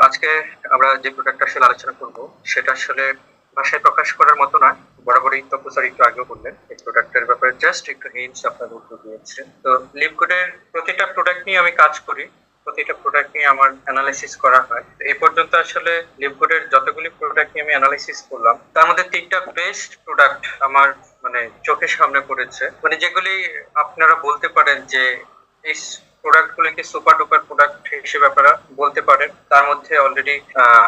আজকে আমরা যে প্রোডাক্ট আসলে আলোচনা করব সেটা আসলে ভাষায় প্রকাশ করার মতো নয়। বরাবরই তপু স্যার একটু আগেও বললেন এই প্রোডাক্টের ব্যাপারে জাস্ট একটু হিন্টস আপনার উত্তর দিয়েছে। তো লিপগুডের প্রতিটা প্রোডাক্ট নিয়ে আমি কাজ করি, প্রতিটা প্রোডাক্ট নিয়ে আমার অ্যানালাইসিস করা হয়। এই পর্যন্ত আসলে লিপগুডের যতগুলি প্রোডাক্ট নিয়ে আমি অ্যানালাইসিস করলাম তার মধ্যে তিনটা বেস্ট প্রোডাক্ট আমার চোখের সামনে পড়েছে, যেগুলি আপনারা বলতে পারেন যে এই প্রোডাক্ট গুলিকে সুপার ডুপার প্রোডাক্ট হিসেবে আপনারা বলতে পারেন। তার মধ্যে অলরেডি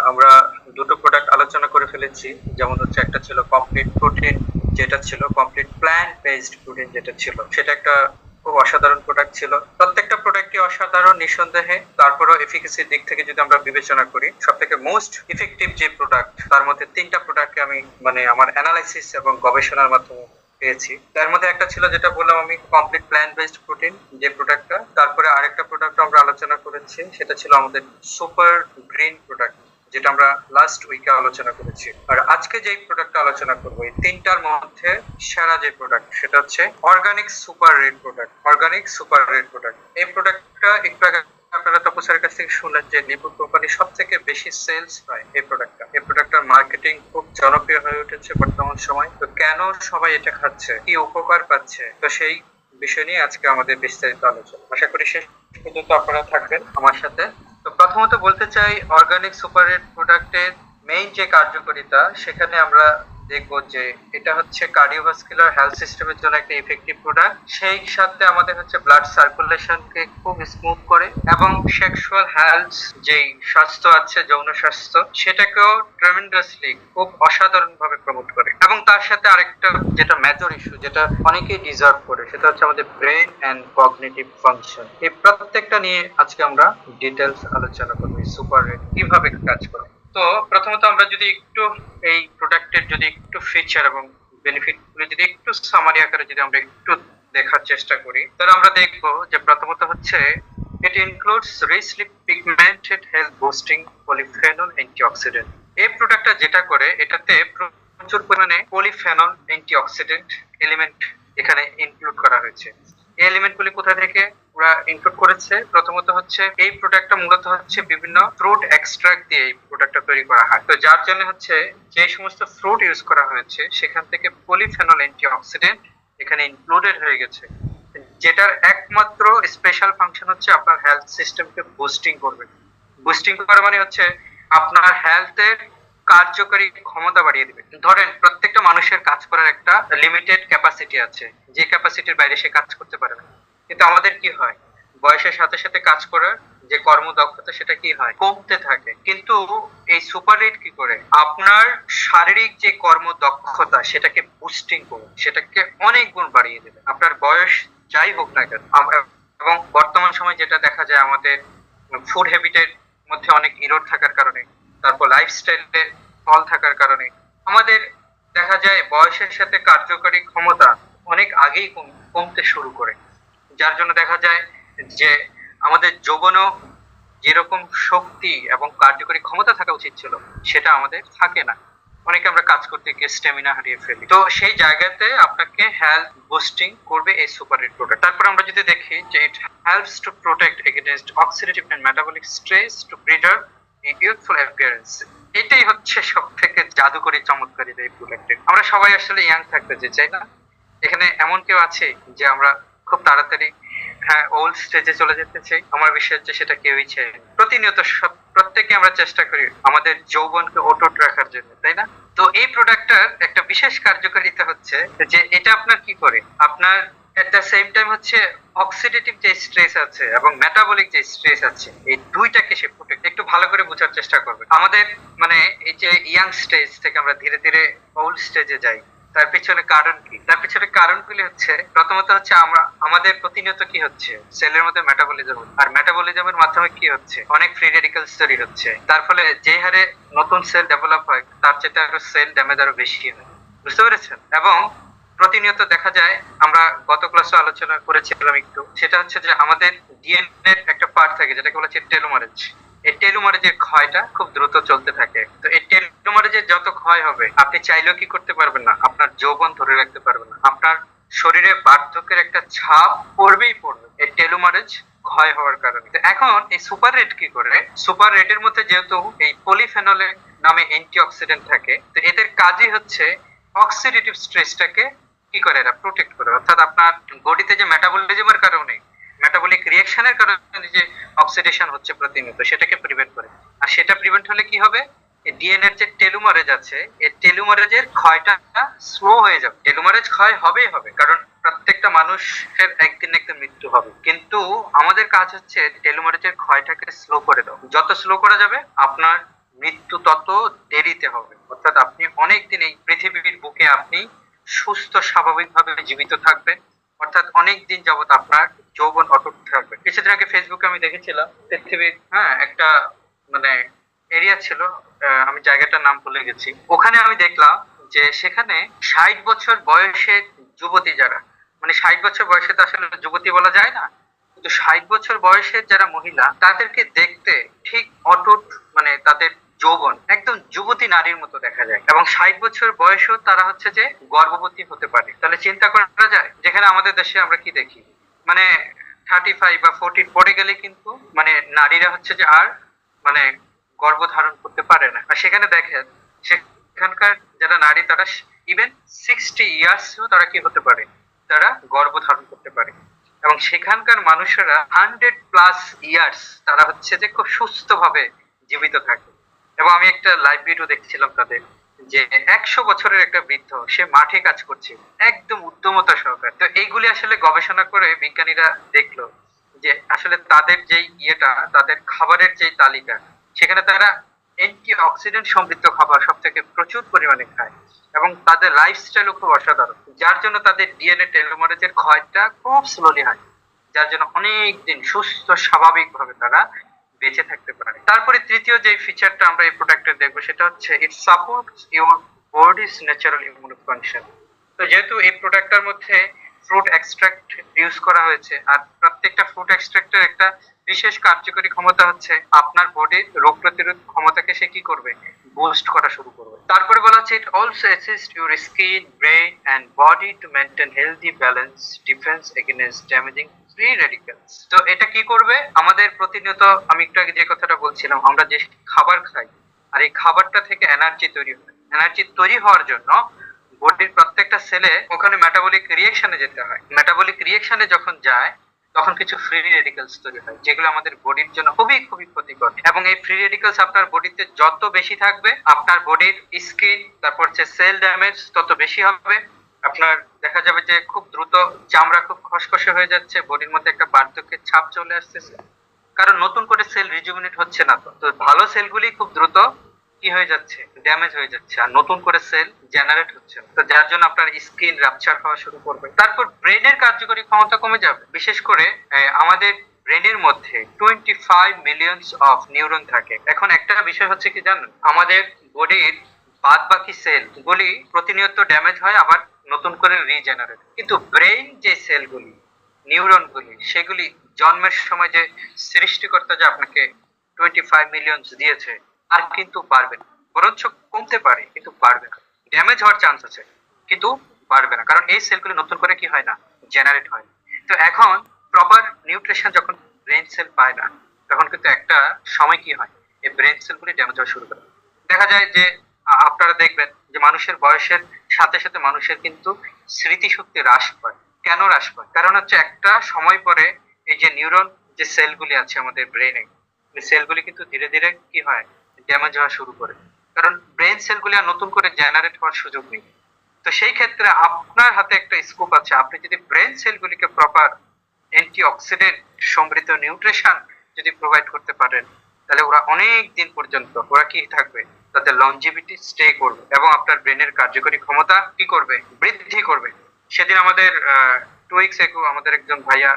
আমরা দুটো প্রোডাক্ট আলোচনা করে ফেলেছি, যেমন হচ্ছে একটা ছিল কমপ্লিট প্রোটিন, যেটা ছিল কমপ্লিট প্ল্যান্ট বেসড প্রোটিন, যেটা ছিল সেটা একটা খুব অসাধারণ প্রোডাক্ট ছিল। প্রত্যেকটা প্রোডাক্টই অসাধারণ নিঃসন্দেহে, তারপরও এফিকাসির দিক থেকে যদি আমরা বিবেচনা করি সব থেকে মোস্ট ইফেক্টিভ যে প্রোডাক্ট তার মধ্যে তিনটা প্রোডাক্টকে আমি আমার অ্যানালাইসিস এবং গবেষণার মাধ্যমে পেয়েছি। তার মধ্যে একটা ছিল যেটা বললাম আমি কমপ্লিট প্ল্যান্ট বেসড প্রোটিন যে প্রোডাক্টটা, তারপরে আরেকটা প্রোডাক্ট আমরা আলোচনা করেছি সেটা ছিল আমাদের সুপার গ্রিন প্রোডাক্ট, যেটা আমরা লাস্ট উইকে আলোচনা করেছি। আর আজকে যে প্রোডাক্টটা আলোচনা করবো এই তিনটার মধ্যে সেরা যে প্রোডাক্ট সেটা হচ্ছে organic super red product. Organic super red product এই প্রোডাক্টটা একটু আগে আপনারা তপু স্যারের কাছ থেকে শুনলেন যে লিপুড কোম্পানি সব থেকে বেশি সেলস হয় এই প্রোডাক্টটার মার্কেটিং খুব জনপ্রিয় হয়ে উঠেছে বর্তমান সময়। তো কেন সবাই এটা খাচ্ছে, কি উপকার পাচ্ছে, তো সেই বিষয় নিয়ে আজকে আমাদের বিস্তারিত আলোচনা। আশা করি শেষ পর্যন্ত আপনারা থাকবেন আমার সাথে। তো প্রথমত বলতে চাই অর্গানিক সুপার রেড প্রোডাক্টের মেইন যে কার্যকারিতা সেখানে আমরা দেখবো যে এটা হচ্ছে কার্ডিওভাস্কুলার হেলথ সিস্টেমের জন্য একটা ইফেক্টিভ প্রোডাক্ট। সেই সাথে আমাদের হচ্ছে ব্লাড সার্কুলেশনকে খুব স্মুথ করে এবং সেক্সুয়াল হেলথ যেই স্বাস্থ্য আছে, যৌন স্বাস্থ্য, সেটাকেও ট্রেমেন্ডাসলি খুব অসাধারণ ভাবে প্রমোট করে। এবং তার সাথে আরেকটা যেটা মেজর ইস্যু, যেটা অনেকেই ডিজার্ভ করে, সেটা হচ্ছে আমাদের ব্রেন এন্ড কগনিটিভ ফাংশন। এই প্রত্যেকটা নিয়ে আজকে আমরা ডিটেলস আলোচনা করবো সুপার রেড কিভাবে কাজ করে। তো প্রথমত আমরা যদি একটু এই প্রোডাক্টের যদি একটু ফিচার এবং বেনিফিট গুলো যদি একটু সামারি আকারে যদি আমরা একটু দেখার চেষ্টা করি, তাহলে আমরা দেখবো যে প্রথমত হচ্ছে it includes richly pigmented health boosting polyphenol antioxidant। এই প্রোডাক্টটা যেটা করে এটাতে প্রচুর পরিমাণে পলিফেনল অ্যান্টিঅক্সিডেন্ট এলিমেন্ট এখানে ইনক্লুড করা হয়েছে। এই এলিমেন্ট গুলি কোথা থেকে ওরা ইনক্লুড করেছে? প্রথমত হচ্ছে এই প্রোডাক্টটা মূলত হচ্ছে বিভিন্ন ফ্রুট এক্সট্রাক্ট দিয়ে এই প্রোডাক্টটা তৈরি করা হয়। তো যার জন্য হচ্ছে যে সমস্ত ফ্রুট ইউজ করা হয়েছে সেখান থেকে পলিফেনল অ্যান্টিঅক্সিডেন্ট এখানে ইনক্লুডেড হয়ে গেছে, যেটার একমাত্র স্পেশাল ফাংশন হচ্ছে আপনার হেলথ সিস্টেমকে বুস্টিং করবে। বুস্টিং করা মানে হচ্ছে আপনার হেলথের কার্যকরী ক্ষমতা বাড়িয়ে দিবে। ধরেন প্রত্যেকটা মানুষের কাজ করার একটা লিমিটেড ক্যাপাসিটি আছে, যে ক্যাপাসিটির বাইরে সে কাজ করতে পারে না। কিন্তু আমাদের কি হয়, বয়সের সাথে সাথে কাজ করার যে কর্মদক্ষতা সেটা কি হয়, কমতে থাকে। কিন্তু এই সুপার রেড কি করে, আপনার শারীরিক যে কর্মদক্ষতা সেটাকে বুস্টিং করে, সেটাকে অনেক গুণ বাড়িয়ে দেবে, আপনার বয়স যাই হোক না কেন। এবং বর্তমান সময় যেটা দেখা যায় আমাদের ফুড হ্যাবিটের মধ্যে অনেক ইরোড থাকার কারণে, তারপর লাইফস্টাইলে ফল থাকার কারণে আমাদের দেখা যায় বয়সের সাথে কার্যকরী ক্ষমতা অনেক আগেই কমতে শুরু করে। যার জন্য দেখা যায় যে আমাদের যৌবনও যেরকম শক্তি এবং কার্যকরী ক্ষমতা থাকা উচিত ছিল সেটা আমাদের থাকে না। অনেকে আমরা কাজ করতে গিয়ে স্ট্যামিনা হারিয়ে ফেলি। তো সেই জায়গাতে আপনাকে হেলথ বুস্টিং করবে এই সুপার রেড প্রোডাক্ট। তারপর আমরা যদি দেখি যে it helps to protect against oxidative and metabolic stress to preserve a youthful appearance. এটাই হচ্ছে সব থেকে জাদুকরী চমৎকারী এই প্রোডাক্টের। আমরা সবাই আসলে ইয়াং থাকতে চাই না? এখানে এমন কেউ আছে যে আমরা খুব তাড়াতাড়ি ওল্ড স্টেজে চলে যেতে চাই? আমার বিশ্বাস যে সেটা কেউই চাই। প্রতিনিয়ত প্রত্যেকে আমরা চেষ্টা করি আমাদের যৌবনকে অটুট রাখার জন্য, তাই না? তো এই প্রোডাক্টটার একটা বিশেষ কার্যকারিতা হচ্ছে যে এটা আপনার কি করে, আপনার এট দ্য সেম টাইম হচ্ছে অক্সিডেটিভ যে স্ট্রেস আছে এবং মেটাবলিক যে স্ট্রেস আছে এই দুইটাকে সে প্রোটেক্ট। একটু ভালো করে বোঝার চেষ্টা করবে। আমাদের এই যে ইয়াং স্টেজ থেকে আমরা ধীরে ধীরে ওল্ড স্টেজে যাই, তার পিছনে কারণ কি? তার পিছনে কারণগুলি হচ্ছে প্রথমত হচ্ছে আমাদের প্রতিনিয়ত কি হচ্ছে, সেলের মধ্যে মেটাবলিজম, আর মেটাবলিজমের মাধ্যমে কি হচ্ছে, অনেক ফ্রি রেডিক্যালস তৈরি হচ্ছে। তার ফলে যে হারে নতুন সেল ডেভেলপ হয় তার চেয়ে আরো সেল ড্যামেজ আরো বেশি হয়। বুঝতে পেরেছেন? এবং প্রতিনিয়ত দেখা যায়, আমরা গত ক্লাসে আলোচনা করেছিলাম একটু, সেটা হচ্ছে যে আমাদের ডিএনএ একটা পার্ট থাকে যেটাকে বলা হচ্ছে টেলোমারেজ। এই টেলোমারেজের ক্ষয়টা খুব দ্রুত চলতে থাকে। তো এই টেলোমারেজের যত ক্ষয় হবে আপনি চাইলেও কি করতে পারবেন না, আপনার যৌবন ধরে রাখতে পারবেন না। আপনার শরীরে বার্ধক্যের একটা ছাপ পড়বেই পড়বে। এই টেলোমারেজ ক্ষয় হওয়ার কারণে। তো এখন এই সুপার রেড কি করে, সুপার রেড এর মধ্যে যেহেতু এই পলিফেনল নামে অ্যান্টিঅক্সিডেন্ট থাকে, তো এদের কাজই হচ্ছে অক্সিডেটিভ স্ট্রেসটাকে কি করে, এরা প্রোটেক্ট করে। অর্থাৎ আপনার বডিতে যে মেটাবলিজমের কারণে, মেটাবলিক রিঅ্যাকশনের কারণে যে অক্সিডেশন হচ্ছে প্রতিনিয়ত, সেটাকে প্রিভেন্ট করে। আর সেটা প্রিভেন্ট হলে কি হবে, ডিএনএ এর যে টেলোমারেজ আছে, এই টেলোমারেজের ক্ষয়টা স্লো হয়ে যাবে। টেলোমারেজ ক্ষয় হবেই হবে, কারণ প্রত্যেকটা মানুষের একদিন একদিন মৃত্যু হবে। কিন্তু আমাদের কাজ হচ্ছে টেলোমারেজের ক্ষয়টাকে স্লো করে দাও। যত স্লো করা যাবে আপনার মৃত্যু তত দেরিতে হবে। অর্থাৎ আপনি অনেকদিন এই পৃথিবীর বুকে আপনি সুস্থ স্বাভাবিকভাবে জীবিত থাকবেন। অর্থাৎ অনেক দিন যাবত আপনার যৌবন অটুট থাকবে। কিছুদিন আগে ফেসবুকে আমি দেখেছিলাম পৃথিবীর একটা মানে এরিয়া ছিল, আমি জায়গাটার নাম ভুলে গেছি। ওখানে আমি দেখলাম যে সেখানে 60 বছর বয়সের যুবতী যারা, মানে 60 বছর বয়সে তো আসলে যুবতী বলা যায় না, কিন্তু 60 বছর বয়সের যারা মহিলা, তাদেরকে দেখতে ঠিক অটুট, মানে তাদের যৌবন একদম যুবতী নারীর মতো দেখা যায়। এবং 60 বছর বয়সেও তারা হচ্ছে যে গর্ভবতী হতে পারে। তাহলে চিন্তা করা যায়, যেখানে আমাদের দেশে আমরা কি দেখি, মানে 35 বা 40 পরে গেলে কিন্তু মানে নারীরা হচ্ছে যে আর মানে গর্ভধারণ করতে পারে না। আর সেখানে দেখেন সেখানকার যারা নারী, তারা ইভেন 60 ইয়ার্সও তারা কি হতে পারে, তারা গর্ভধারণ করতে পারে। এবং সেখানকার মানুষেরা 100+ ইয়ার্স তারা হচ্ছে যে খুব সুস্থভাবে জীবিত থাকে। এবং আমি একটা লাইভ ভিডিও দেখছিলাম তাদের, যে 100 বছরের একটা বৃদ্ধ, সে মাঠে কাজ করছে একদম উদ্যমতা সহকারে। তো এইগুলি আসলে গবেষণা করে বিজ্ঞানীরা দেখলো যে আসলে তাদের যেই তাদের খাবারের যে তালিকা, সেখানে তারা অ্যান্টি অক্সিডেন্ট সমৃদ্ধ খাবার সব থেকে প্রচুর পরিমাণে খায়। এবং তাদের লাইফস্টাইলও খুব অসাধারণ, যার জন্য তাদের ডিএনএ টেলোমারেজের ক্ষয়টা খুব স্লোলি হয়, যার জন্য অনেক দিন সুস্থ স্বাভাবিকভাবে তারা বেঁচে থাকতে পারে। তারপরে তৃতীয় যে ফিচারটা আমরা এই প্রোডাক্টে দেখবো, সেটা হচ্ছে it supports your body's natural immune function. তো যেহেতু এই প্রোডাক্টটার মধ্যে ফ্রুট এক্সট্রাক্ট ইউজ করা হয়েছে, আর প্রত্যেকটা ফ্রুট এক্সট্রাক্টের একটা বিশেষ কার্যকরী ক্ষমতা হচ্ছে আপনার বডির রোগ প্রতিরোধ ক্ষমতাকে সে কি করবে, বুস্ট করা শুরু করবে। তারপরে বলা হচ্ছে it also assist your skin, brain and body to maintain healthy balance, defence against damaging free radicals. তো এটা কি করবে, আমাদের প্রতিনিয়ত, আমি একটু আগে যে কথাটা বলছিলাম, আমরা যে খাবার খাই, আর এই খাবারটা থেকে এনার্জি তৈরি হয়। এনার্জি তৈরি হওয়ার জন্য বডির প্রত্যেকটা সেলে ওখানে মেটাবলিক রিঅ্যাকশনে যেতে হয়। মেটাবলিক রিঅ্যাকশনে যখন যায়, তখন কিছু ফ্রি রেডিক্যালস তৈরি হয়, যেগুলো আমাদের বডির জন্য খুবই খুবই ক্ষতিকর। এবং এই ফ্রি রেডিক্যালস আপনার বডিতে যত বেশি থাকবে, আপনার বডির স্কিন, তারপর হচ্ছে সেল ড্যামেজ তত বেশি হবে। আপনার দেখা যাবে যে খুব দ্রুত চামড়া খুব খসখসে হয়ে যাচ্ছে, বডির মধ্যে একটা বার্ধক্যের ছাপ চলে আসতেছে, কারণ নতুন করে সেল রিজুমিনেট হচ্ছে না। তো ভালো সেলগুলি খুব দ্রুত কি হয়ে যাচ্ছে, ড্যামেজ হয়ে যাচ্ছে, আর নতুন করে সেল জেনারেট হচ্ছে না। তো যার জন্য আপনার স্কিন রাপচার হওয়া শুরু করবে। তারপর ব্রেনের কার্যকরী ক্ষমতা কমে যাবে। বিশেষ করে আমাদের ব্রেনের মধ্যে 25 মিলিয়ন অফ নিউরন থাকে। এখন একটা বিষয় হচ্ছে কি জানেন, আমাদের বডির বাদ বাকি সেল গুলি প্রতিনিয়ত ড্যামেজ হয়, আবার নতুন করে রিজেনারেট। কিন্তু ব্রেন যে সেলগুলি, নিউরনগুলি, সেগুলি জন্মের সময় যে সৃষ্টিকর্তা যে আপনাকে 25 মিলিয়ন দিয়েছে, আর কিন্তু বাড়বে না, বরঞ্চ কমতে পারে, কিন্তু বাড়বে না। ড্যামেজ হওয়ার চান্স আছে, কিন্তু বাড়বে না, কারণ এই সেলগুলি নতুন করে কি হয় না, জেনারেট হয়। তো এখন প্রপার নিউট্রিশন যখন ব্রেন সেল পায় না, তখন কিন্তু একটা সময় কি হয়, এই ব্রেন সেলগুলি ড্যামেজ হওয়া শুরু করে। দেখা যায় যে আপনারা দেখবেন যে মানুষের বয়সের সাথে সাথে মানুষের কিন্তু স্মৃতিশক্তি হ্রাস পায়। কেন হ্রাস পায়? কারণ হচ্ছে একটা সময় পরে এই যে নিউরন যে সেলগুলি আছে আমাদের ব্রেনে, এই সেলগুলি কিন্তু ধীরে ধীরে কি হয়, ড্যামেজ হওয়া শুরু করে, কারণ ব্রেন সেলগুলি আর নতুন করে জেনারেট হওয়ার সুযোগ নেই। তো সেই ক্ষেত্রে আপনার হাতে একটা স্কোপ আছে, আপনি যদি ব্রেন সেলগুলিকে প্রপার অ্যান্টি অক্সিডেন্ট সমৃদ্ধ নিউট্রিশন যদি প্রোভাইড করতে পারেন, তাহলে ওরা অনেক দিন পর্যন্ত ওরা কি থাকবে, তাদের লংজিভিটি স্টে করবে, এবং আপনার ব্রেনের কার্যকরী ক্ষমতা কি করবে, বৃদ্ধি করবে। সেদিন আমাদের 2 উইকস এগো আমাদের একজন ভাইয়া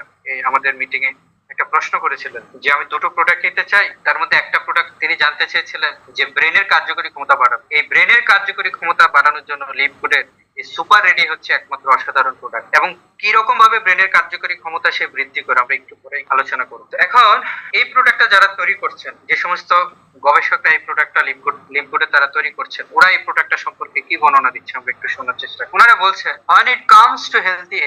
আমাদের মিটিং এ একটা প্রশ্ন করেছিলেন যে আমি দুটো প্রোডাক্ট নিতে চাই, তার মধ্যে একটা প্রোডাক্ট তিনি জানতে চেয়েছিলেন যে ব্রেনের কার্যকরী ক্ষমতা বাড়ানো। এই ব্রেনের কার্যকরী ক্ষমতা বাড়ানোর জন্য লিপগুডের এই সুপার রেডি হচ্ছে একমাত্র অসাধারণ প্রোডাক্ট। এবং কি রকম ভাবে ব্রেনের কার্যকরী ক্ষমতা সে বৃদ্ধি করে, আমরা একটু পরে আলোচনা করব। এখন এই প্রোডাক্টটা যারা তৈরি করছেন, যে সমস্ত গবেষকরা এই প্রোডাক্টটা লিপগুডে তারা তৈরি করছেন, ওরা এই প্রোডাক্টটা সম্পর্কে কি বর্ণনা দিচ্ছে আমরা একটু শোনার চেষ্টা করি। ওনারা বলছে when it comes to healthy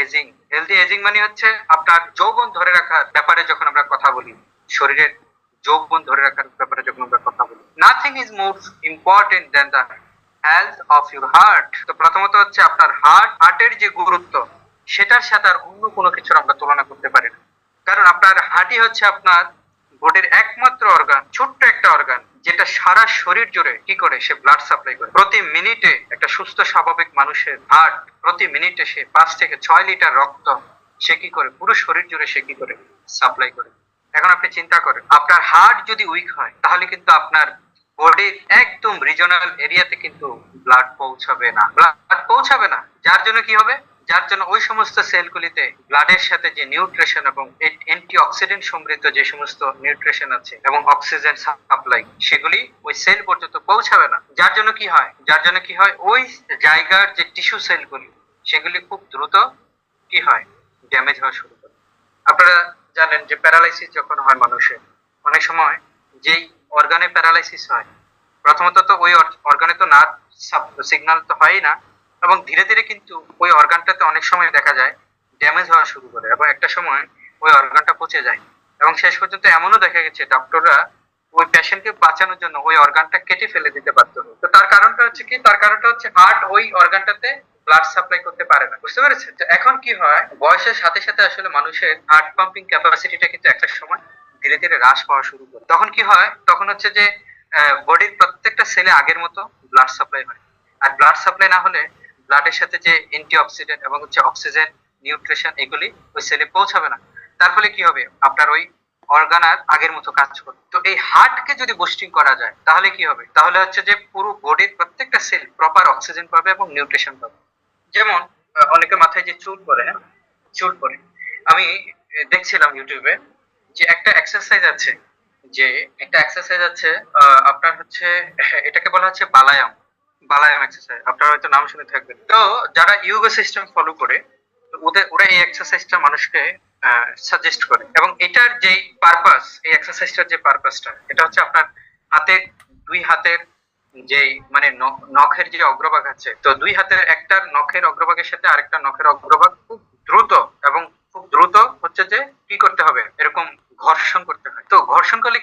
aging মানে হচ্ছে আপনার যৌবন ধরে রাখার ব্যাপারে যখন আমরা কথা বলি, শরীরের যৌবন ধরে রাখার ব্যাপারে যখন আমরা কথা বলি, nothing is more important than the health of your heart. তো প্রথমত হচ্ছে আপনার হার্টের যে গুরুত্ব, সেটার সাথে আর অন্য কোনো কিছুর আমরা তুলনা করতে পারি না। কারণ আপনার হার্টই হচ্ছে আপনার বডির একমাত্র অর্গান, ছোট্ট একটা অর্গান, যেটা সারা শরীর জুড়ে কি করে, সে ব্লাড সাপ্লাই করে। প্রতি মিনিটে একটা সুস্থ স্বাভাবিক মানুষের হার্ট প্রতি মিনিটে সে 5 থেকে 6 লিটার রক্ত সে কি করে পুরো শরীর জুড়ে সে কি করে সাপ্লাই করে। এখন আপনি চিন্তা করেন, আপনার হার্ট যদি উইক হয় তাহলে কিন্তু আপনার বডির একদম রিজনাল এরিয়াতে কিন্তু ব্লাড পৌঁছাবে না। যার জন্য কি হবে, যার জন্য ওই সমস্ত সেলগুলিতে ব্লাডের সাথে যে নিউট্রিশন এবং অ্যান্টিঅক্সিডেন্ট সমৃদ্ধ যে সমস্ত নিউট্রিশন আছে এবং অক্সিজেন সাপ্লাই, সেগুলি ওই সেল পর্যন্ত পৌঁছাবে না। যার জন্য কি হয় ওই জায়গার যে টিস্যু সেলগুলি সেগুলি খুব দ্রুত কি হয়, ড্যামেজ হওয়া শুরু করে। আপনারা জানেন যে প্যারালাইসিস যখন হয় মানুষের, অনেক সময় যেই অর্গানে প্যারালাইসিস হয়, প্রথমত তো ওই অর্গানে তো নার্ভ সিগন্যাল তো হয়ই না, এবং ধীরে ধীরে কিন্তু ওই অর্গানটাতে অনেক সময় দেখা যায় ড্যামেজ হওয়া শুরু করে, এবং একটা সময় ওই অর্গানটা পচে যায়, এবং শেষ পর্যন্ত এমনও দেখা গেছে ডক্টররা ওই পেশেন্টকে বাঁচানোর জন্য ওই অর্গানটা কেটে ফেলে দিতে বাধ্য হয়। তো তার কারণটা হচ্ছে হার্ট ওই অর্গানটাতে ব্লাড সাপ্লাই করতে পারে না, বুঝতে পেরেছেন? তো এখন কি হয়, বয়সের সাথে সাথে আসলে মানুষের হার্ট পাম্পিং ক্যাপাসিটিটা কিন্তু একটা সময় ধীরে ধীরে হ্রাস পাওয়া শুরু করে। তখন কি হয়, তখন হচ্ছে যে বডির প্রত্যেকটা সেলে আগের মতো ব্লাড সাপ্লাই হয়, আর ব্লাড সাপ্লাই না হলে ব্লাডের সাথে যে অ্যান্টিঅক্সিডেন্ট এবং হচ্ছে অক্সিজেন নিউট্রিশন এগুলি ওই সেলে পৌঁছাবে না। তার ফলে কি হবে, আপনার ওই অর্গান আর আগের মতো কাজ করবে। তো এই হার্টকে যদি বুস্টিং করা যায় তাহলে কি হবে, তাহলে হচ্ছে যে পুরো বডির প্রত্যেকটা সেল প্রপার অক্সিজেন পাবে এবং নিউট্রিশন পাবে। যেমন অনেকের মাথায় যে চুল পড়ে, হ্যাঁ চুল পড়ে, আমি দেখছিলাম ইউটিউবে যে একটা এক্সারসাইজ আছে, আপনার হচ্ছে এটাকে বলা হচ্ছে বালায়াম এক্সারসাইজ, আপনারা হয়তো নাম শুনে থাকবেন। তো যারা ইয়োগা সিস্টেম ফলো করে, ওরা এই এক্সারসাইজটা মানুষকে সাজেস্ট করে, এবং এটার যে পারপাস, এই এক্সারসাইজটার যে পারপাসটা, এটা হচ্ছে আপনার দুই হাতের যে মানে নখের যে অগ্রভাগ আছে, তো দুই হাতের একটার নখের অগ্রভাগের সাথে আরেকটা নখের অগ্রভাগ খুব দ্রুত হচ্ছে যে কি করতে হবে, এরকম ঘর্ষণ করতে হয়। তো ঘর্ষণ করলে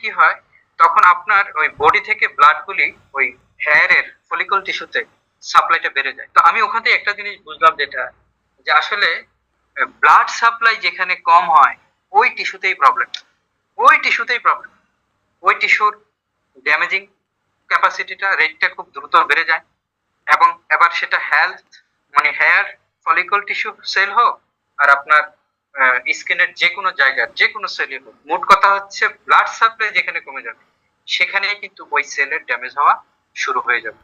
কি হয়, তখন আপনার ওই বডি থেকে ব্লাড গুলি ওই হেয়ারের ফলিকল টিস্যুতে সাপ্লাইটা বেড়ে যায়। তো আমি ওখান থেকে একটা জিনিস বুঝলাম, যেটা যে আসলে ব্লাড সাপ্লাই যেখানে কম হয় ওই টিস্যুতেই প্রবলেম, ওই টিস্যুর ড্যামেজিং ক্যাপাসিটিটা রেটটা খুব দ্রুত বেড়ে যায়, এবং এবার সেটা হেলথ মানে হেয়ার ফলিকল টিস্যু সেল হোক আর আপনার স্কিনের যে কোনো জায়গার যে কোনো সেলে হোক, মোট কথা হচ্ছে ব্লাড সাপ্লাই যেখানে কমে যাবে সেখানেই কিন্তু ওই সেলের ড্যামেজ হওয়া শুরু হয়ে যাবে।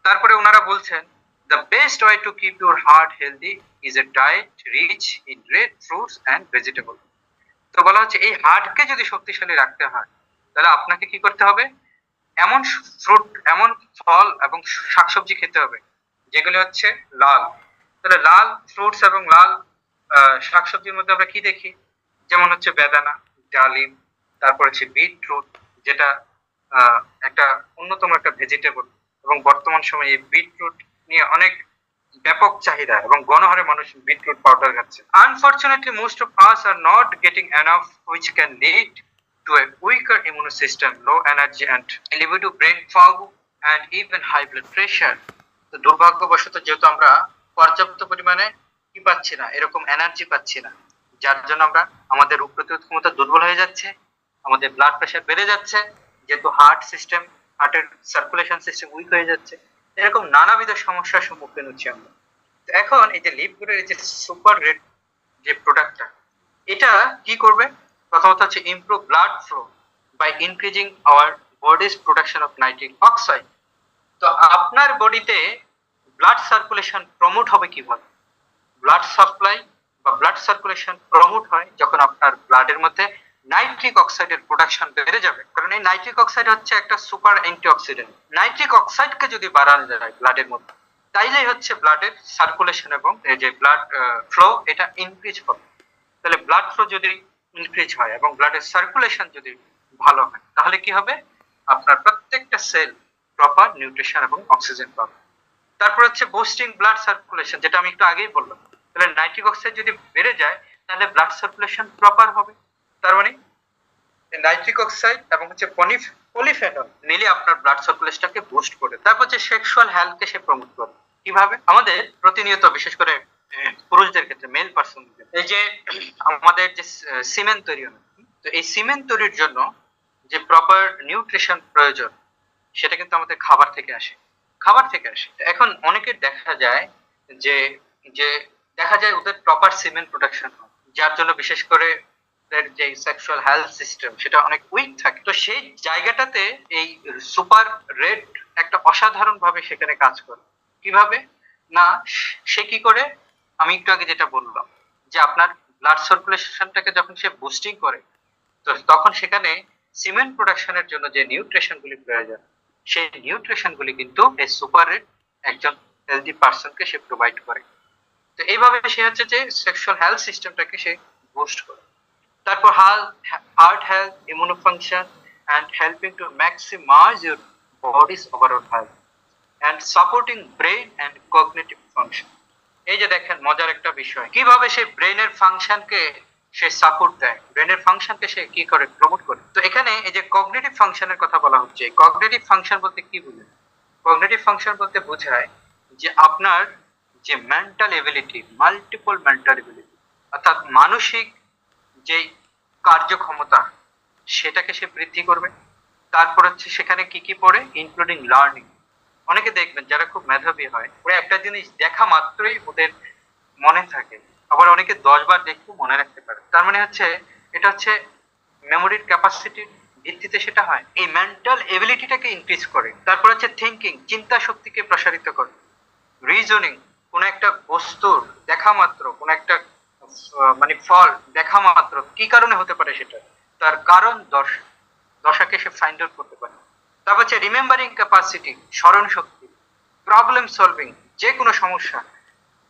তারপরে ওনারা বলছেন the best way to keep your heart healthy is a diet rich in red fruits and vegetables. তো বলা হচ্ছে এই হার্টকে যদি শক্তিশালী রাখতে হয় তাহলে আপনাকে কি করতে হবে, এমন ফল এবং শাকসবজি খেতে হবে যেগুলো হচ্ছে লাল। তাহলে লাল ফ্রুটস এবং লাল শাকসবজির মধ্যে আমরা কি দেখি, যেমন হচ্ছে বেদানা, ডালিম, তারপর হচ্ছে বিটরুট, যেটা একটা অন্যতম একটা ভেজিটেবল, এবং বর্তমান সময়ে এই বিটরুট নিয়ে অনেক ব্যাপক চাহিদা এবং গণহারে মানুষ বিটরুট পাউডার খাচ্ছে। Unfortunately most of us are not getting enough which can lead to a weaker immune system, low energy and libido, brain fog and even high blood pressure. তো দুর্ভাগ্যবশত যেহেতু আমরা পর্যাপ্ত পরিমাণে কি পাচ্ছি না, এরকম এনার্জি পাচ্ছি না, যার জন্য আমাদের রোগ প্রতিরোধ ক্ষমতা দুর্বল হয়ে যাচ্ছে, আমাদের ব্লাড প্রেশার বেড়ে যাচ্ছে, যেহেতু হার্টের সার্কুলেশন সিস্টেম উইক হয়ে যাচ্ছে, এরকম নানাবিধ সমস্যার সম্মুখীন হচ্ছি আমরা। তো এখন এই যে লিপগুডের যে সুপার রেড যে প্রোডাক্টটা, এটা কি করবে, প্রথমত হচ্ছে improve blood flow by increasing our body's production of nitric oxide. তো আপনার বডিতে ব্লাড সার্কুলেশন প্রমোট হবে কিভাবে, ব্লাড সাপ্লাই বা ব্লাড সার্কুলেশন প্রমোট হয় যখন আপনার ব্লাডের মধ্যে নাইট্রিক অক্সাইডের প্রোডাকশন বেড়ে যাবে। কারণ এই নাইট্রিক অক্সাইড হচ্ছে একটা সুপার অ্যান্টিঅক্সিডেন্ট। নাইট্রিক অক্সাইডকে যদি বাড়ানো যায় ব্লাডের মধ্যে, তাইলেই হচ্ছে ব্লাডের সার্কুলেশন এবং এই যে ব্লাড ফ্লো এটা ইনক্রিজ হবে। তাহলে ব্লাড ফ্লো যদি ইনক্রিজ হয় এবং ব্লাডের সার্কুলেশন যদি ভালো হয়, তাহলে কি হবে, আপনার প্রত্যেকটা সেল প্রপার নিউট্রিশন এবং অক্সিজেন পাবে। তারপর হচ্ছে বুস্টিং ব্লাড সার্কুলেশন, যেটা আমি একটু আগেই বললাম। তাহলে নাইট্রিক অক্সাইড যদি বেড়ে যায় তাহলে ব্লাড সার্কুলেশন প্রপার হবে। তার মানে নাইট্রিক অক্সাইড এবং হচ্ছে পলিফেনল মিলে আপনার ব্লাড সার্কুলেশনটাকে বুস্ট করে। তারপর হচ্ছে সেক্সুয়াল হেলথকে সে প্রমোট করে। কিভাবে? আমাদের প্রতিনিয়ত, বিশেষ করে পুরুষদের ক্ষেত্রে, মেল পার্সন, এই যে আমাদের যে সিমেন্ট তৈরি হয়, তো এই সিমেন্ট তৈরির জন্য যে প্রপার নিউট্রিশন প্রয়োজন সেটা কিন্তু আমাদের খাবার থেকে আসে, খাবার থেকে আসে। এখন অনেকের দেখা যায় যে যে দেখা যায় ওদের প্রপার সিমেন্ট প্রোডাকশন হয়, যার জন্য বিশেষ করে ওদের যে সেক্সুয়াল হেলথ সিস্টেম সেটা অনেক উইক থাকে। তো সেই জায়গাটাতে এই সুপার রেড একটা অসাধারণ ভাবে সেখানে কাজ করে। কিভাবে না, সে কি করে, আমি একটু আগে যেটা বললাম যে আপনার ব্লাড সার্কুলেশনটাকে যখন সে বুস্টিং করে, তো তখন সেখানে সিমেন্ট প্রোডাকশনের জন্য যে নিউট্রিশন গুলি প্রয়োজন সেই নিউট্রিশন গুলি কিন্তু এই সুপার রেড একজন হেলদি পার্সনকে সে প্রোভাইড করে। তো এইভাবে সে হচ্ছে যে সেক্সুয়াল হেলথ সিস্টেমটাকে সে বুস্ট করে। তারপর heart health, immuno function and helping to maximize your body's overall health and supporting brain and cognitive function। এই যে দেখেন মজার একটা বিষয়, কিভাবে সে ব্রেনের ফাংশনকে সে সাপোর্ট দেয়, ব্রেনের ফাংশনকে সে কি করে, প্রমোট করে। তো এখানে এই যে কগনিটিভ ফাংশনের কথা বলা হচ্ছে, কগনিটিভ ফাংশন বলতে কি বোঝায়? কগনিটিভ ফাংশন বলতে বোঝায় যে আপনার যে mental ability, multiple mental ability, অর্থাৎ মানসিক যে কার্যক্ষমতা সেটাকে সে বৃদ্ধি করবে। তারপর হচ্ছে সেখানে কি কি পড়ে, ইনক্লুডিং লার্নিং। অনেকে দেখবেন যারা খুব মেধাবী হয়, ওরা একটা জিনিস দেখা মাত্রই ওদের মনে থাকে, আবার অনেকে 10 বার দেখলেও মনে রাখতে পারে। তার মানে হচ্ছে এটা হচ্ছে মেমোরির ক্যাপাসিটির ভিত্তিতে সেটা হয়, এই মেন্টাল এবিলিটিটাকে ইনক্রিজ করে। তারপর হচ্ছে থিঙ্কিং, চিন্তা শক্তিকে প্রসারিত করে। রিজনিং, কোন একটা বস্তুর দেখা মাত্র, কোন একটা মানে ফল দেখা মাত্র কি কারণে হতে পারে সেটা, তার কারণ দশাকে সে ফাইন্ড আউট করতে পারে। তারপর হচ্ছে রিমেম্বারিং ক্যাপাসিটি, স্মরণ শক্তি। প্রবলেম সলভিং, যে কোনো সমস্যা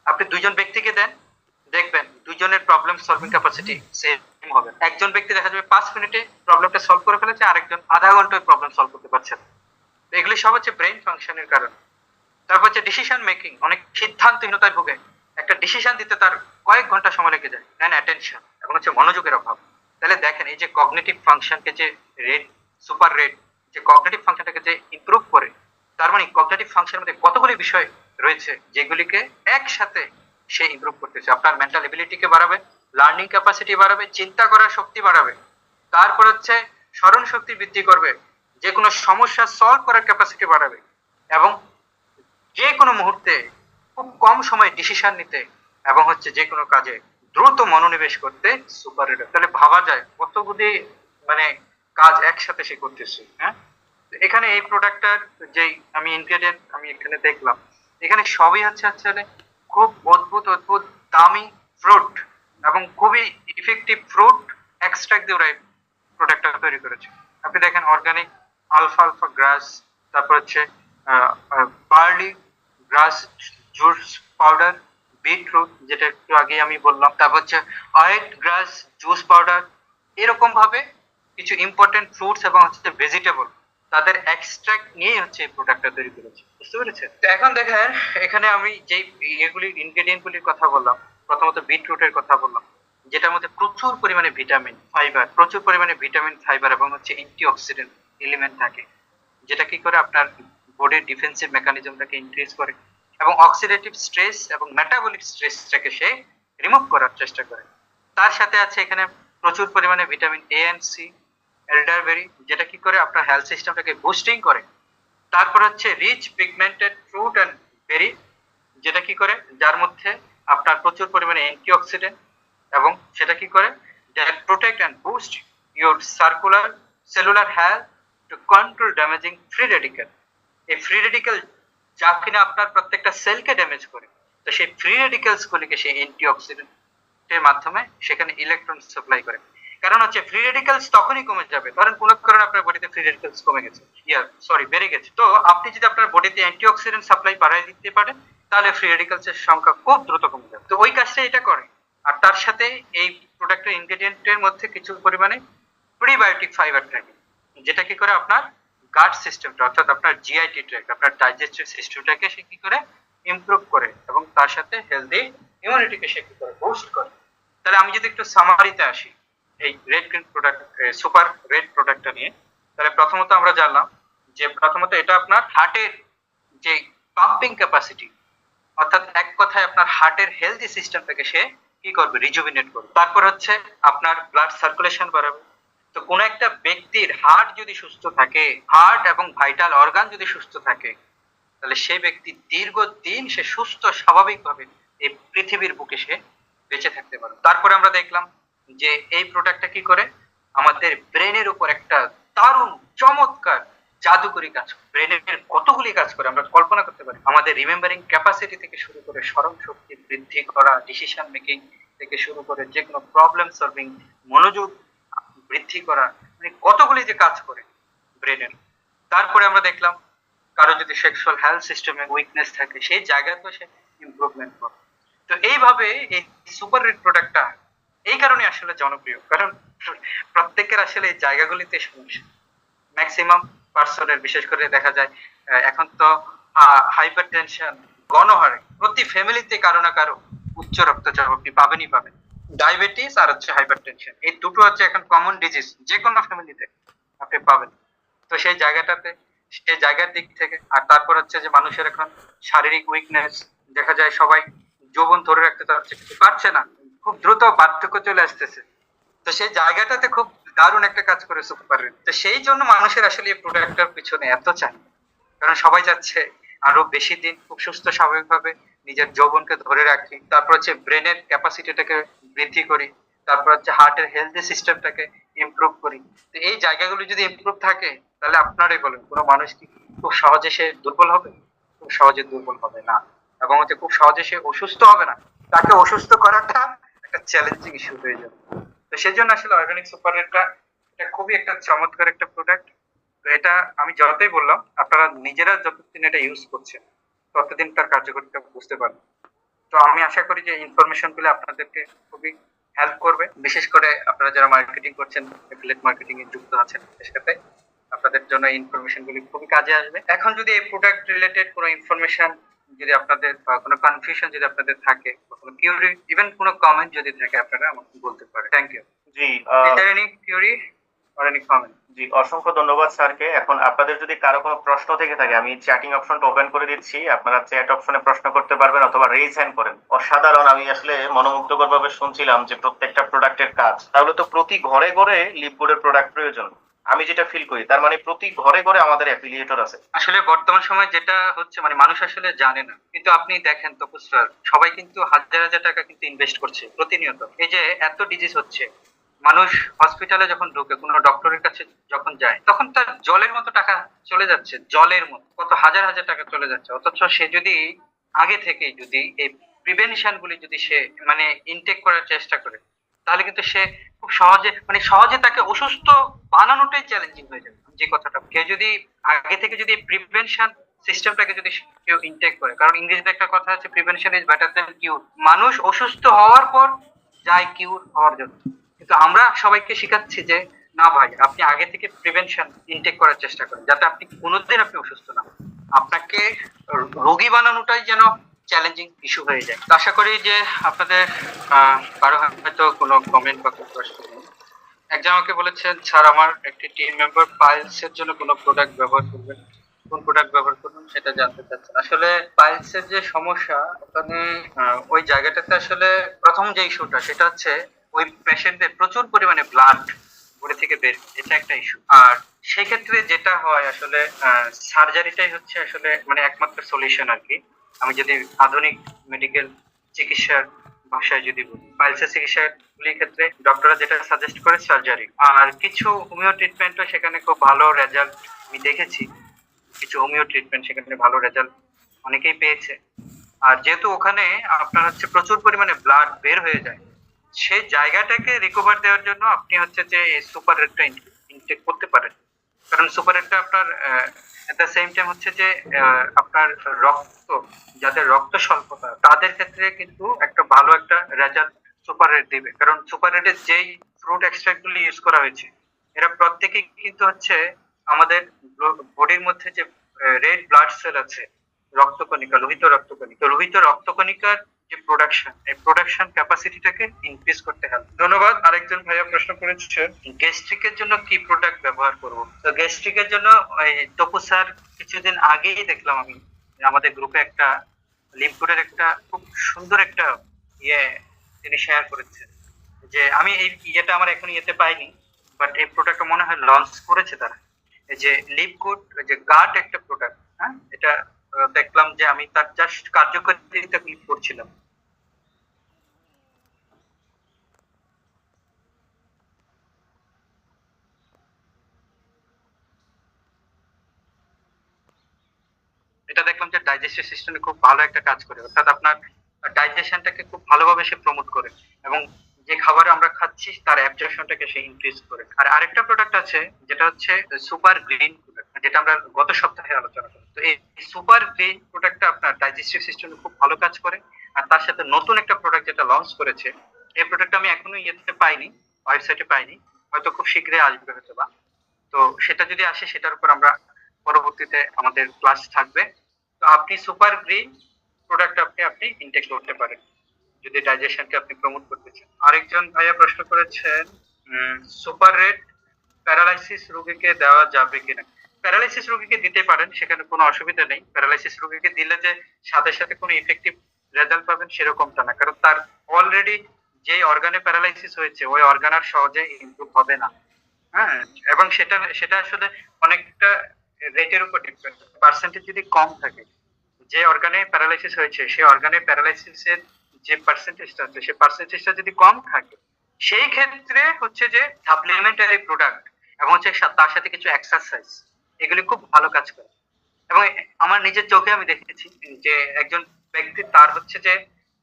আপনি দুইজন ব্যক্তিকে দেন, দেখবেন দুইজনের প্রবলেম সলভিং ক্যাপাসিটি সেম হবে। একজন ব্যক্তি দেখা যাবে 5 মিনিটে প্রবলেমটা সলভ করে ফেলেছে, আরেকজন আধা ঘন্টায় প্রবলেম সলভ করতে পারছে না। এগুলি সব হচ্ছে ব্রেন ফাংশনের কারণ। তারপর হচ্ছে ডিসিশন মেকিং, অনেক সিদ্ধান্তহীনতায় ভুগে, একটা ডিসিশন দিতে তার কয়েক ঘন্টা সময় লেগে যায়, অ্যান্ড অ্যাটেনশন, এখন হচ্ছে মনোযোগের অভাব। তাহলে দেখেন এই যে কগনিটিভ ফাংশনকে যে রেড, সুপার রেড যে কগনিটিভ ফাংশনটাকে যে ইমপ্রুভ করে, তার মানে কগনিটিভ ফাংশনের মধ্যে কতগুলি বিষয় রয়েছে যেগুলিকে একসাথে সে ইমপ্রুভ করতেছে। আপনার মেন্টাল এবিলিটিকে বাড়াবে, লার্নিং ক্যাপাসিটি বাড়াবে, চিন্তা করার শক্তি বাড়াবে, তারপর হচ্ছে স্মরণ শক্তি বৃদ্ধি করবে, যে কোনো সমস্যা সলভ করার ক্যাপাসিটি বাড়াবে, এবং যে কোনো মুহূর্তে খুব কম সময়ে ডিসিশন নিতে এবং হচ্ছে যে কোনো কাজে দ্রুত মনোনিবেশ করতে সুপার রিডার। তাহলে ভাবা যায় কতগুলি মানে কাজ একসাথে সে করতেছে। হ্যাঁ, এখানে এই প্রোডাক্টটার যেই আমি ইনগ্রেডিয়েন্ট আমি এখানে দেখলাম, এখানে সবই হচ্ছে আসলে খুব অদ্ভুত অদ্ভুত দামি ফ্রুট এবং খুবই ইফেক্টিভ ফ্রুট এক্সট্রাক্ট দিয়ে ওরা প্রোডাক্টটা তৈরি করেছে। আপনি দেখেন অর্গানিক আলফা আলফা গ্রাস, তারপর হচ্ছে বার্লি গ্রাস জুস পাউডার, বিটরুট যেটা একটু আগে আমি বললাম, তারপর হচ্ছে হোয়াইট গ্রাস জুস পাউডার। এরকম ভাবে কিছু ইম্পর্টেন্ট ফ্রুটস এবং হচ্ছে ভেজিটেবল তাদের এক্সট্রাক্ট নিয়ে হচ্ছে এই প্রোডাক্টটা তৈরি করেছে, বুঝতে পেরেছেন? তো এখন দেখেন এখানে আমি যেই এগুলি ইনগ্রেডিয়েন্ট গুলির কথা বললাম, প্রথমত বিটরুটের কথা বললাম, যেটার মধ্যে প্রচুর পরিমাণে ভিটামিন ফাইবার, প্রচুর পরিমাণে ভিটামিন ফাইবার এবং হচ্ছে অ্যান্টিঅক্সিডেন্ট এলিমেন্ট থাকে, যেটা কি করে আপনার বডির ডিফেন্সিভ মেকানিজমটাকে ইনক্রিজ করে এবং অক্সিডেটিভ স্ট্রেস এবং মেটাবলিক স্ট্রেসটাকে সে রিমুভ করার চেষ্টা করে। তার সাথে আছে এখানে প্রচুর পরিমাণে vitamin A and C, elderberry, যেটা কি করে আপনার হেলথ সিস্টেমটাকে বুস্টিং করে। তারপর হচ্ছে রিচ পিগমেন্টেড ফ্রুট অ্যান্ড বেরি, যেটা কি করে, যার মধ্যে আপনার প্রচুর পরিমাণে অ্যান্টিঅক্সিডেন্ট এবং সেটা কি করে, that protect and boost your cellular health to control damaging free radical. এই ফ্রি রেডিক্যাল যা কিনা আপনার প্রত্যেকটা সেলকে ড্যামেজ করে, তো সেই ফ্রি রেডিক্যালস গুলিকে সেই অ্যান্টিঅক্সিডেন্টের মাধ্যমে সেখানে ইলেকট্রন সাপ্লাই করে। কারণ হচ্ছে ফ্রি রেডিক্যালস তখনই কমে যাবে, ধরেন কোনো কারণে আপনার বডিতে ফ্রি রেডিক্যালস কমে গেছে, বেড়ে গেছে, তো আপনি যদি আপনার বডিতে অ্যান্টিঅক্সিডেন্ট সাপ্লাই বাড়ায় দিতে পারেন তাহলে ফ্রি রেডিক্যালস এর সংখ্যা খুব দ্রুত কমে যাবে। তো ওই কাজটা এটা করে। আর তার সাথে এই প্রোডাক্টের ইনগ্রেডিয়েন্টের মধ্যে কিছু পরিমাণে প্রিবায়োটিক ফাইবার থাকে, যেটা কি করে আপনার গাট সিস্টেমটা অর্থাৎ আপনার জিআইটি ট্র্যাক্ট, আপনার ডাইজেস্টিভ সিস্টেমটাকে সে কি করে ইমপ্রুভ করে এবং তার সাথে হেলদি ইমিউনিটিকে সে কি করে বুস্ট করে। তাহলে আমি যদি একটু সামারিতে আসি এই red green product, super red প্রোডাক্টটা নিয়ে, তাহলে প্রথমত আমরা জানলাম যে প্রথমত এটা আপনার হার্টের যে পাম্পিং ক্যাপাসিটি, অর্থাৎ এক কথায় আপনার হার্টের হেলদি সিস্টেমটাকে সে কি করবে, রিজুভিনেট করবে। তারপর হচ্ছে আপনার ব্লাড সার্কুলেশন বাড়াবে। তো কোন একটা ব্যক্তির হার্ট যদি সুস্থ থাকে, হার্ট এবং ভাইটাল অর্গান যদি সুস্থ থাকে, তাহলে সেই ব্যক্তি দীর্ঘদিন সে সুস্থ স্বাভাবিকভাবে এই পৃথিবীর বুকে সে বেঁচে থাকতে পারবে। তারপরে আমরা দেখলাম যে এই প্রোডাক্টটা কি করে আমাদের ব্রেনের উপর একটা দারুণ চমৎকার জাদুকরি কাজ করে। ব্রেনের কতগুলি কাজ করে আমরা কল্পনা করতে পারি। আমাদের রিমেম্বারিং ক্যাপাসিটি থেকে শুরু করে স্মরণ শক্তি বৃদ্ধি করা, ডিসিশন মেকিং থেকে শুরু করে যে কোনো প্রবলেম সলভিং, মনোযোগ বৃদ্ধি করা, মানে কতগুলি যে কাজ করে ব্রেনের। তারপরে আমরা দেখলাম কারো যদি সেক্সুয়াল হেলথ সিস্টেমে উইকনেস থাকে সেই জায়গাতেও সে ইমপ্রুভমেন্ট করে। তো এইভাবে এই সুপার রেড প্রোডাক্টটা এই কারণে আসলে জনপ্রিয়, কারণ প্রত্যেকের আসলে এই জায়গাগুলিতে সমস্যা। ম্যাক্সিমাম পার্সনের, বিশেষ করে দেখা যায় এখন তো হাইপার টেনশন গণহারে প্রতি ফ্যামিলিতে কারো না কারো উচ্চ রক্তচাপ আপনি পাবেনই পাবেন। ডায়াবেটিস আর হচ্ছে হাইপার টেনশন, এই দুটো হচ্ছে এখন কমন ডিজিজ, যে কোনো ফ্যামিলিতে আপনি পাবেন। তো সেই জায়গাটাতে, সেই জায়গার দিক থেকে, আর তারপর হচ্ছে যে মানুষের এখন শারীরিক উইকনেস, দেখা যায় সবাই যৌবন ধরে রাখতে পারছে না, খুব দ্রুত বার্ধক্য চলে আসতেছে। তো সেই জায়গাটাতে খুব দারুণ একটা কাজ করে সুপার রেড। তো সেই জন্য মানুষের আসলে এই প্রোডাক্টটার পিছনে এত চাহিদা, কারণ সবাই চাচ্ছে আরো বেশি দিন খুব সুস্থ স্বাভাবিকভাবে নিজের যৌবনকে ধরে রাখি, তারপর হচ্ছে ব্রেনের ক্যাপাসিটিটাকে বৃদ্ধি করি, তারপর হচ্ছে হার্টের হেলথি সিস্টেমটাকে ইমপ্রুভ করি। তো এই জায়গাগুলো যদি ইমপ্রুভ থাকে, তাহলে আপনারাই বলেন কোনো মানুষ কি খুব সহজে সে দুর্বল হবে? খুব সহজে দুর্বল হবে না, এবং হচ্ছে খুব সহজে সে অসুস্থ হবে না। তাকে অসুস্থ করাটা একটা চ্যালেঞ্জিং ইস্যু হয়ে যাবে। তো সেই জন্য আসলে অর্গানিক সুপার রেডটা এটা খুবই একটা চমৎকার একটা প্রোডাক্ট। তো এটা আমি যতই বললাম, আপনারা নিজেরা যতদিন এটা ইউজ করছেন ততদিন তার কার্যকারিতা বুঝতে পারবেন। তো আমি আশা করি যে ইনফরমেশন গুলো আপনাদেরকে খুবই হেল্প করবে, বিশেষ করে আপনারা যারা মার্কেটিং করছেন, এফিলিয়েট মার্কেটিং এ যুক্ত আছেন, সাথে আপনাদের জন্য ইনফরমেশন গুলি খুবই কাজে আসবে। এখন যদি এই প্রোডাক্ট রিলেটেড কোনো ইনফরমেশন যদি আপনাদের বা কোনো কনফিউশন যদি আপনাদের থাকে, বা কোনো কিউরি, ইভেন কোনো কমেন্ট যদি থাকে, আপনারা আমাকে বলতে পারেন। Thank you. জি, any query or any comment? জি, অসংখ্য ধন্যবাদ স্যারকে। এখন আপনাদের যদি কারো কোনো প্রশ্ন থেকে থাকে, আমি চ্যাটিং অপশনটা ওপেন করে দিচ্ছি, আপনারা চ্যাট অপশনে প্রশ্ন করতে পারবেন অথবা রেজ হ্যান্ড করেন। অসাধারণ, আমি আসলে মনোমুগ্ধকর ভাবে শুনছিলাম যে প্রত্যেকটা প্রোডাক্টের কাজ। তাহলে তো প্রতি ঘরে ঘরে লিপগুডের প্রোডাক্ট প্রয়োজন, আমি যেটা ফিল করি। তার মানে প্রতি ঘরে ঘরে আমাদের অ্যাফিলিয়েটর আছে। আসলে বর্তমান সময় যেটা হচ্ছে, মানে মানুষ আসলে জানে না, কিন্তু আপনি দেখেন তপু স্যার, সবাই কিন্তু হাজার হাজার টাকা কিন্তু ইনভেস্ট করছে প্রতিনিয়ত। এই যে এত ডিজিজ হচ্ছে, মানুষ হসপিটালে যখন ঢুকে, কোনো ডক্টরের কাছে যখন যায়, তখন তার জলের মতো টাকা চলে যাচ্ছে, জলের মতো কত হাজার হাজার টাকা চলে যাচ্ছে। অথচ সে যদি আগে থেকে যদি এই প্রিভেনশন গুলি যদি সে মানে ইনটেক করার চেষ্টা করে, তাহলে কিন্তু সে খুব সহজে, মানে সহজে তাকে অসুস্থ বানানোটাই চ্যালেঞ্জিং হয়ে যাবে। যে কথাটা, কেউ যদি আগে থেকে যদি প্রিভেনশন সিস্টেমটাকে যদি কেউ ইনটেক করে, কারণ ইংরেজিতে একটা কথা আছে, প্রিভেনশন ইজ বেটার দ্যান কিউর। মানুষ অসুস্থ হওয়ার পর যায় কিউর হওয়ার জন্য, কিন্তু আমরা সবাইকে শিখাচ্ছি যে না ভাই, আপনি আগে থেকে প্রিভেনশন ইনটেক করার চেষ্টা করেন, যাতে আপনি কোনোদিন আপনি অসুস্থ না হন। আপনাকে রোগী বানানোটাই যেন চ্যালেঞ্জিং ইস্যু হয়ে যায়। তো আশা করি যে আপনাদের কারো হয়তো কোনো কমেন্ট বা কোনো প্রশ্ন নেই। একজন আমাকে বলেছেন, স্যার আমার একটি টিম মেম্বার পাইলস এর জন্য কোনো প্রোডাক্ট ব্যবহার করবেন, কোন প্রোডাক্ট ব্যবহার করবেন সেটা জানতে চাচ্ছেন। আসলে পাইলস এর যে সমস্যা, ওখানে ওই জায়গাটাতে আসলে প্রথম যে ইস্যুটা সেটা হচ্ছে ওই পেশেন্টদের প্রচুর পরিমাণে ব্লাড বডি থেকে বের, এটা একটা ইস্যু। আর সেই ক্ষেত্রে যেটা হয় আসলে সার্জারিটাই হচ্ছে আসলে মানে একমাত্র সলিউশন আর কি। আমি যদি আধুনিক মেডিকেল চিকিৎসার ভাষায় যদি বলি, পাইলসের চিকিৎসাগুলির ক্ষেত্রে ডক্টররা যেটা সাজেস্ট করে সার্জারি, আর কিছু হোমিও ট্রিটমেন্টও সেখানে খুব ভালো রেজাল্ট আমি দেখেছি। কিছু হোমিও ট্রিটমেন্ট সেখানে ভালো রেজাল্ট অনেকেই পেয়েছে। আর যেহেতু ওখানে আপনার হচ্ছে প্রচুর পরিমাণে ব্লাড বের হয়ে যায়, সেই জায়গাটাকে রিকভার দেওয়ার জন্য আপনি হচ্ছে যে সুপার রেডটা ইনটেক করতে পারেন। কারণ সুপার রেডটা আপনার এট দ্য সেম টাইম হচ্ছে যে আপনার রক্ত, যাদের রক্ত স্বল্পতা তাদের ক্ষেত্রে কিন্তু একটা ভালো একটা রেজাল্ট সুপার রেড দিবে। কারণ সুপার রেডের যেই ফ্রুট এক্সট্রাক্ট গুলি ইউজ করা হয়েছে, এরা প্রত্যেকেই কিন্তু হচ্ছে আমাদের বডির মধ্যে যে রেড ব্লাড সেল আছে, রক্তকণিকা, লোহিত রক্তকণিকার যে প্রোডাকশন, এই প্রোডাকশন ক্যাপাসিটিটাকে ইনক্রিজ করতে হেল্প। ধন্যবাদ। আরেকজন ভাইয়া প্রশ্ন করেছেন গ্যাস্ট্রিকের জন্য কি প্রোডাক্ট ব্যবহার করব। তো গ্যাস্ট্রিকের জন্য তপু স্যার কিছুদিন আগেই দেখলাম আমি আমাদের গ্রুপে একটা লিমপুরের একটা খুব সুন্দর একটা ইয়ে তিনি শেয়ার করেছেন, যে আমি এই ইয়েটা আমার এখন ইয়েতে পাইনি, বাট এই প্রোডাক্টটা মনে হয় লঞ্চ করেছে তারা। এই যে লিপগুড, যে গাট একটা প্রোডাক্ট, হ্যাঁ, এটা দেখলাম যে আমি তার জাস্ট কার্যকারিতা ক্লিক করছিলাম। এটা দেখলাম যে ডাইজেস্টিভ সিস্টেমে খুব ভালো একটা কাজ করে, অর্থাৎ আপনার ডাইজেশনটাকে খুব ভালোভাবে সে প্রমোট করে, এবং যে খাবার আমরা খাচ্ছি তার অ্যাবজর্পশনটাকে সে ইনক্রিজ করে। আর আরেকটা প্রোডাক্ট আছে যেটা হচ্ছে সুপার গ্রিন প্রোডাক্ট, যেটা আমরা গত সপ্তাহে আলোচনা করি। তো এই সুপার গ্রিন প্রোডাক্টটা আপনার ডাইজেস্টিভ সিস্টেমে খুব ভালো কাজ করে। আর তার সাথে নতুন একটা প্রোডাক্ট যেটা লঞ্চ করেছে, এই প্রোডাক্টটা আমি এখনো ইয়েতে পাইনি, ওয়েবসাইটে পাইনি, হয়তো খুব শীঘ্রই আসবে হয়তো বা। তো সেটা যদি আসে সেটার উপর আমরা পরবর্তীতে আমাদের ক্লাস থাকবে। তো আপনি সুপার গ্রিন প্রোডাক্ট আপনি ইনটেক করতে পারেন যদি ডাইজেশনকে আপনি প্রমোট করতে চান। আরেকজন ভাইয়া প্রশ্ন করেছেন সুপার রেড প্যারালাইসিস রোগীকে দেওয়া যাবে কিনা। প্যারালাইসিস রোগীকে দিতে পারেন, সেখানে কোনো অসুবিধা নেই। প্যারালাইসিস রোগীকে দিলে যে সাথে সাথে কোনো ইফেক্টিভ রেজাল্ট পাবেন সেরকমটা না, কারণ তার অলরেডি যে অর্গানে প্যারালাইসিস হয়েছে ওই অর্গান আর সহজে ইমপ্রুভ হবে না। হ্যাঁ, এবং সেটা আসলে অনেকটা রেটের উপর ডিপেন্ড। পার্সেন্টেজ যদি কম থাকে, যে অর্গানে প্যারালাইসিস হয়েছে সেই অর্গানে প্যারালাইসিসের যে পার্সেন্টেজটা আছে সেই পার্সেন্টেজটা যদি কম থাকে, সেই ক্ষেত্রে হচ্ছে যে সাপ্লিমেন্টারি প্রোডাক্ট এবং হচ্ছে তার সাথে কিছু এক্সারসাইজ, এগুলি খুব ভালো কাজ করে। এবং আমার নিজের চোখে আমি দেখেছি যে একজন ব্যক্তি তার হচ্ছে যে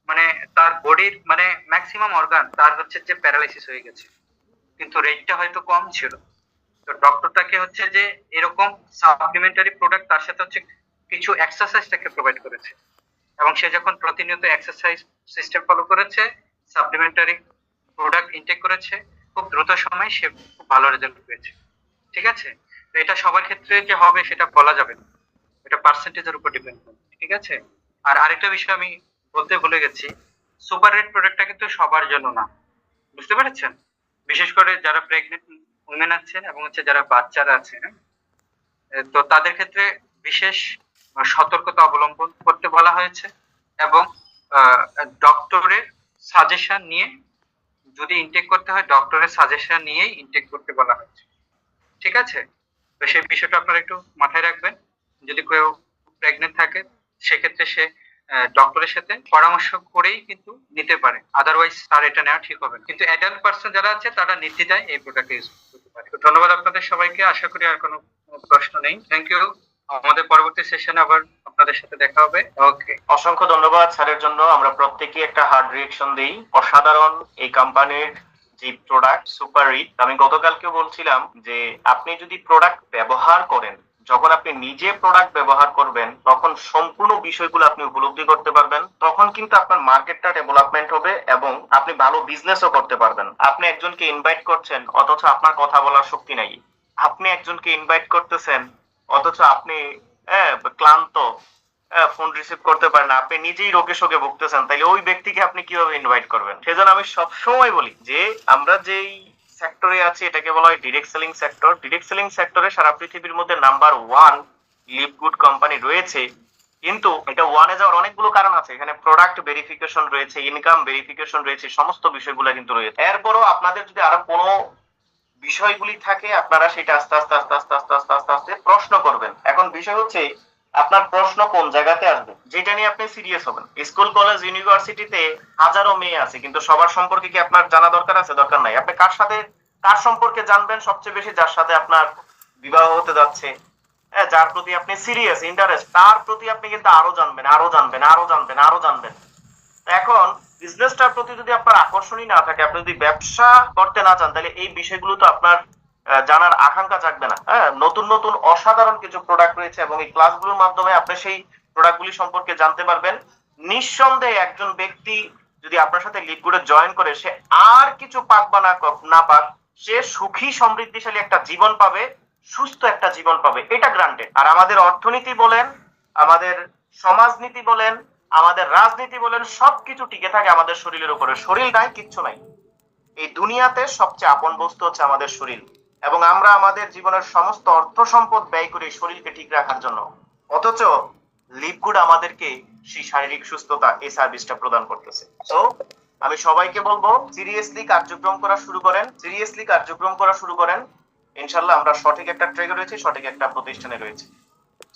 মানে তার বডির মানে ম্যাক্সিমাম অর্গান তার হচ্ছে যে প্যারালাইসিস হয়ে গেছে, কিন্তু রেটটা হয়তো কম ছিল। তো ডক্টর তাকে হচ্ছে যে এরকম সাপ্লিমেন্টারি প্রোডাক্ট তার সাথে হচ্ছে কিছু এক্সারসাইজ তাকে প্রোভাইড করেছে, এবং সে যখন প্রতিনিয়ত এক্সারসাইজ সিস্টেম ফলো করেছে, সাপ্লিমেন্টারি প্রোডাক্ট ইনটেক করেছে, খুব দ্রুত সময়ে সে খুব ভালো রেজাল্ট পেয়েছে। ঠিক আছে, তো এটা সবার ক্ষেত্রে যে হবে সেটা বলা যাবে না, এটা পার্সেন্টেজের উপর ডিপেন্ড করে। ঠিক আছে। আর আরেকটা বিষয় আমি বলতে ভুলে গেছি, সুপার রেড প্রোডাক্টটা কিন্তু সবার জন্য না, বুঝতে পেরেছেন? বিশেষ করে যারা প্রেগনেন্ট উমেন আছেন এবং হচ্ছে যারা বাচ্চারা আছে, তো তাদের ক্ষেত্রে বিশেষ সতর্কতা অবলম্বন করতে বলা হয়েছে, এবং ডক্টরের সাজেশন নিয়ে যদি ইনটেক করতে হয় ডক্টরের সাজেশন নিয়েই ইনটেক করতে বলা হয়েছে। ঠিক আছে, তো সেই বিষয়টা আপনারা একটু মাথায় রাখবেন। যদি কেউ প্রেগনেন্ট থাকে সেক্ষেত্রে সে ডক্টরের সাথে পরামর্শ করেই কিন্তু নিতে পারে, আদারওয়াইজ তার এটা নেওয়া ঠিক হবে না। কিন্তু অ্যাডাল্ট পার্সন যারা আছে তারা নির্দ্বিধায় এই প্রোডাক্ট ইউজ করতে পারে। তো ধন্যবাদ আপনাদের সবাইকে, আশা করি আর কোনো প্রশ্ন নেই। Thank you. আমাদের পরবর্তী সেশনে আবার আপনাদের সাথে দেখা হবে। ওকে, অসংখ্য ধন্যবাদ স্যারের জন্য। আমরা প্রত্যেকেই একটা হার্ড রিঅ্যাকশন দিই। অসাধারণ এই কোম্পানির যে প্রোডাক্ট সুপার রিচ। আমি গতকালকে বলছিলাম যে আপনি যদি প্রোডাক্ট ব্যবহার করেন, যখন আপনি নিজে প্রোডাক্ট ব্যবহার করবেন তখন সম্পূর্ণ বিষয়গুলো আপনি উপলব্ধি করতে পারবেন, তখন কিন্তু আপনার মার্কেটটা ডেভেলপমেন্ট হবে এবং আপনি ভালো বিজনেসও করতে পারবেন। আপনি একজনকে ইনভাইট করছেন অথচ আপনার কথা বলার শক্তি নাই, আপনি একজনকে ইনভাইট করতেছেন অথচ আপনি ক্লান্ত, ফোন রিসিভ করতে পারেন না, আপনি নিজেই রোগে শোকে ভুগতেছেন, তাইলে ওই ব্যক্তিকে আপনি কিভাবে ইনভাইট করবেন? সেজন্য আমি সবসময় বলি যে আমরা যেই সেক্টরে আছি এটাকে বলা হয় direct selling sector. Direct selling সেক্টরে সারা পৃথিবীর মধ্যে নাম্বার 1 লিভগুড কোম্পানি রয়েছে, কিন্তু এটা ওয়ানে যাওয়ার অনেকগুলো কারণ আছে। এখানে প্রোডাক্ট ভেরিফিকেশন রয়েছে, ইনকাম ভেরিফিকেশন রয়েছে, সমস্ত বিষয়গুলো কিন্তু রয়েছে। এরপরও আপনাদের যদি আরো কোনো বিষয়গুলি থাকে আপনারা সেটা আস্তে আস্তে আস্তে আস্তে আস্তে আস্তে আস্তে আস্তে প্রশ্ন করবেন। এখন বিষয় হচ্ছে আপনার প্রশ্ন কোন জায়গাতে আসবে, যেটা নিয়ে আপনি সিরিয়াস হবেন। স্কুল কলেজ ইউনিভার্সিটিতে হাজারো মেয়ে আছে, কিন্তু সবার সম্পর্কে কি আপনার জানা দরকার আছে? দরকার নাই। আপনি কার সম্পর্কে জানবেন সবচেয়ে বেশি? যার সাথে আপনার বিবাহ হতে যাচ্ছে, যার প্রতি আপনি সিরিয়াস ইন্টারেস্ট, তার প্রতি আপনি কিন্তু আরো জানবেন, আরো জানবেন, আরো জানবেন, আরো জানবেন। এখন বিজনেসটার প্রতি যদি আপনার আকর্ষণই না থাকে, আপনি যদি ব্যবসা করতে না চান, তাহলে এই বিষয়গুলো তো আপনার জানার আকাঙ্ক্ষা জাগবে না। নতুন নতুন অসাধারণ কিছু প্রোডাক্ট রয়েছে এবং এই ক্লাসগুলোর মাধ্যমে আপনি সেই প্রোডাক্টগুলি সম্পর্কে জানতে পারবেন। নিঃসন্দেহে একজন ব্যক্তি যদি আপনার সাথে লিভগুডে জয়েন করে, সে আর কিছু পাক বা না পাক সে সুখী সমৃদ্ধিশালী একটা জীবন পাবে, সুস্থ একটা জীবন পাবে, এটা গ্রান্টেড। আর আমাদের অর্থনীতি বলেন, আমাদের সমাজনীতি বলেন, আমাদের রাজনীতি বলেন, সবকিছু টিকে থাকে আমাদের শরীরের উপরে। শরীর নাই, কিচ্ছু নাই। এই দুনিয়াতে সবচেয়ে আপন বস্তু হচ্ছে আমাদের শরীর, এবং আমরা আমাদের জীবনের সমস্ত অর্থ সম্পদ ব্যয় করি শরীরকে ঠিক রাখার জন্য। অথচ লিপগুড আমাদেরকে সেই শারীরিক সুস্থতা, এই সার্ভিসটা প্রদান করতেছে। তো আমি সবাইকে বলবো, সিরিয়াসলি কার্যক্রম করা শুরু করেন। ইনশাল্লাহ আমরা সঠিক একটা ট্রেকে রয়েছি, সঠিক একটা প্রতিষ্ঠানে রয়েছে।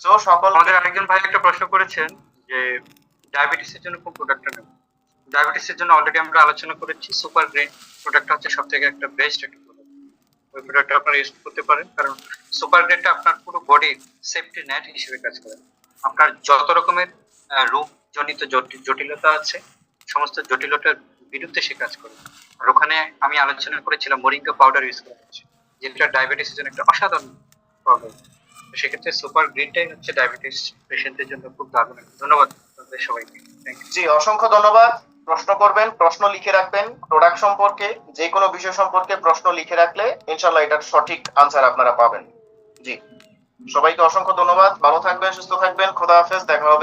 তো সকল আমাদের আরেকজন ভাই একটা প্রশ্ন করেছেন যে ডায়াবেটিসের জন্য কোন প্রোডাক্টটা নেব। ডায়াবেটিসের জন্য অলরেডি আমরা আলোচনা করেছি, সুপার গ্রেন প্রোডাক্টটা হচ্ছে সব থেকে একটা বেস্ট একটা প্রোডাক্ট। ওই প্রোডাক্টটা আপনারা ইউজ করতে পারেন, কারণ সুপার গ্রেনটা আপনার পুরো বডি সেফটি নেট হিসেবে কাজ করে। আপনার যত রকমের রোগ জনিত জটিলতা আছে, সমস্ত জটিলতার বিরুদ্ধে সে কাজ করে। আর ওখানে আমি আলোচনা করেছিলাম মোরিঙ্গা পাউডার ইউজ করা হচ্ছে, যেটা ডায়াবেটিসের জন্য একটা অসাধারণ পাউডার। সেক্ষেত্রে সুপার গ্রিনটাই হচ্ছে ডায়াবেটিস পেশেন্টদের জন্য খুব দারুণ। ধন্যবাদ আপনাদের সবাইকে। Thank you. জি, অসংখ্য ধন্যবাদ। প্রশ্ন করবেন, প্রশ্ন লিখে রাখবেন। প্রোডাক্ট সম্পর্কে, যে কোনো বিষয় সম্পর্কে প্রশ্ন লিখে রাখলে ইনশাল্লাহ এটার সঠিক আনসার আপনারা পাবেন। জি, সবাইকে অসংখ্য ধন্যবাদ। ভালো থাকবেন, সুস্থ থাকবেন। খোদা হাফেজ, দেখা হবে।